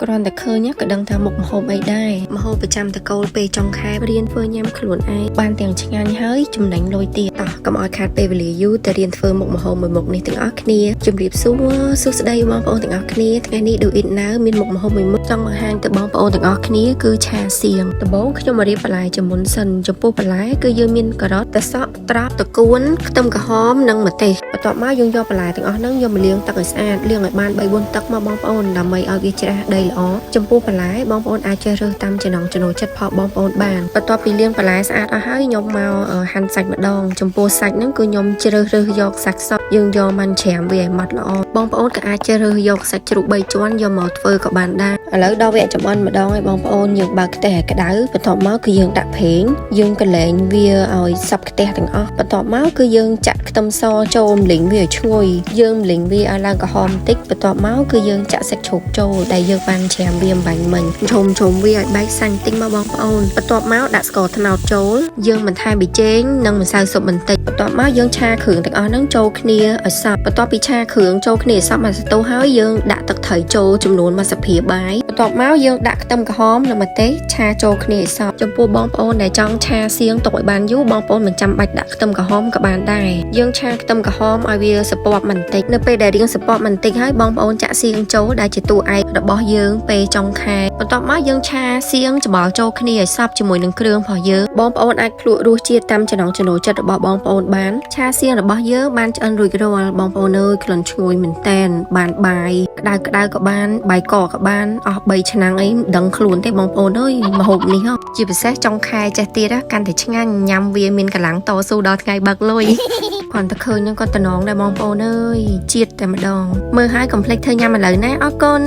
គ្រាន់តែឃើញក៏ដឹងថាមុខម្ហូបអីដែរម្ហូបប្រចាំតកូលពេលចុងខែរៀនធ្វើញ៉ាំខ្លួនឯងបានទាំងឆ្ងាញ់ហើយចំណេញលុយទៀតតោះកុំឲ្យខាតពេលវេលាយូរទៅរៀនធ្វើមុខម្ហូបមួយមុខនេះទាំងអស់គ្នាជម្រាបសួស្ដីបងប្អូនទាំងអស់គ្នាថ្ងៃនេះ Do It Now មានមុខម្ហូបមួយមុខចង់បង្ហាញទៅបងប្អូនទាំងអស់គ្នាគឺឆាសៀងដំបូងខ្ញុំមករៀបបន្លែជាមុនសិនចំពោះបន្លែគឺយើងមានការ៉ុតត្រសក់ត្រាបតកួនខ្ទឹមក្រហមនិងម្ទេសបន្ទាប់មកយើងយកបន្លែទាំងអស់ហ្នឹងយកមកលាងទឹកឲ្យស្អាតលាងឲ្យបាន3-4ទឹកមកបងប្អូនដើម្បីឲ្យវាជ្រះដីល្អចំពោះបន្លែបងប្អូនអាចជ្រើសរើសតាមចំណង់ចំណូលចិត្តផងបងប្អូនបានបន្ទាប់ពីលាងបន្លែស្អាតអស់ហើយខ្ញុំមកហាន់សាច់ម្ដងចំពោះសាច់ហ្នឹងគឺខ្ញុំជ្រើសរើសយកសាច់សក់យើងយកមិនច្រាមវាឲ្យម៉ត់ល្អបងប្អូនក៏អាចជ្រើសរើសយកសាច់ជ្រូក3ជាន់យកមកធ្វើក៏បានដែរឥឡូវដល់វគ្គចម្អិនម្ដងឲ្យបងប្អូនយើងបើកខ្ទះឲ្យក្តៅបន្ទាប់មកគឺយើងដាក់ប្រេងយើងកលែងវាឲ្យសព្វខ្ទះទាំងអស់បន្ទាប់មកគឺយើងចាក់ខ្ទឹមសចូលម្លីងវាឲ្យឈ្ងុយយើងម្លីងវាឲ្យឡើងក្រហមបន្តិចបន្ទាប់មកគឺយើងចាក់សាច់ជ្រូកចូលដែលយើងបានច្រាមវាបាញ់មិញជុំវាឲ្យបែកសាច់តិចមកបងប្អូនបន្ទាប់មកដាក់ស្ករត្នោតចូលយើងបន្ថែមប៊ីចេងនិងម្សៅស៊ុបបន្តិចបន្ទាប់មកយើងឆាគ្រឿងទាំងអស់ហ្នឹងចូលគ្នាឲ្យសព្វបន្ទាប់ពីឆាគ្រឿងចូលគ្នាឲ្យសព្វមួយសន្ទុះហើយយើងដាក់ទឹកត្រីចូលចំនួនមួយស្លាបព្រាបាយបន្ទាប់មកយើងដាក់ខ្ទឹមក្រហមនិងម្ទេសឆាចូលគ្នាឲ្យសព្វចំពោះបងប្អូនដែលចង់ឆាសៀងទុកឲ្យបានយូរបងប្អូនមិនចាំបាច់ដាក់ខ្ទឹមក្រហមក៏បានដែរយើងឆាខ្ទឹមក្រហមឲ្យវាសពប់បន្តិចនៅពេលដែលរៀងសពប់បន្តិចហើយបងប្អូនចាក់សៀងចូលដែលជាតួឯករបស់យើងពេលចុងខែបន្ទាប់មកយើងឆាសៀងច្បល់ចូលគ្នាឲ្យសព្វជាមួយនឹងគ្រឿងរបស់យើងបងប្អូនអាចភ្លក់រសជាតិតាមចំណង់ចំណូលចិត្តរបស់បងប្អូនបានឆាសៀងរបស់យើងបានឆ្អិនរួចរាល់បងប្អូនអើយក្លិនឈ្ងុយមែនតែនបានបាយក្តៅក៏បានបាយកកក៏បានអស់3ឆ្នាំងអីមិនដឹងខ្លួនទេបងប្អូនអើយម្ហូបនេះជាពិសេសចុងខែចេះទៀតកាន់តែឆ្ងាញ់ញ៉ាំវាមានកម្លាំងតស៊ូដល់ថ្ងៃបើកលុយគាត់តែឃើញហ្នឹងក៏តំណងដែរបងប្អូនអើយជាតិតែម្ដងមើលហើយកុំភ្លេចធ្វើញ៉ាំឥឡូវណាអរគុណ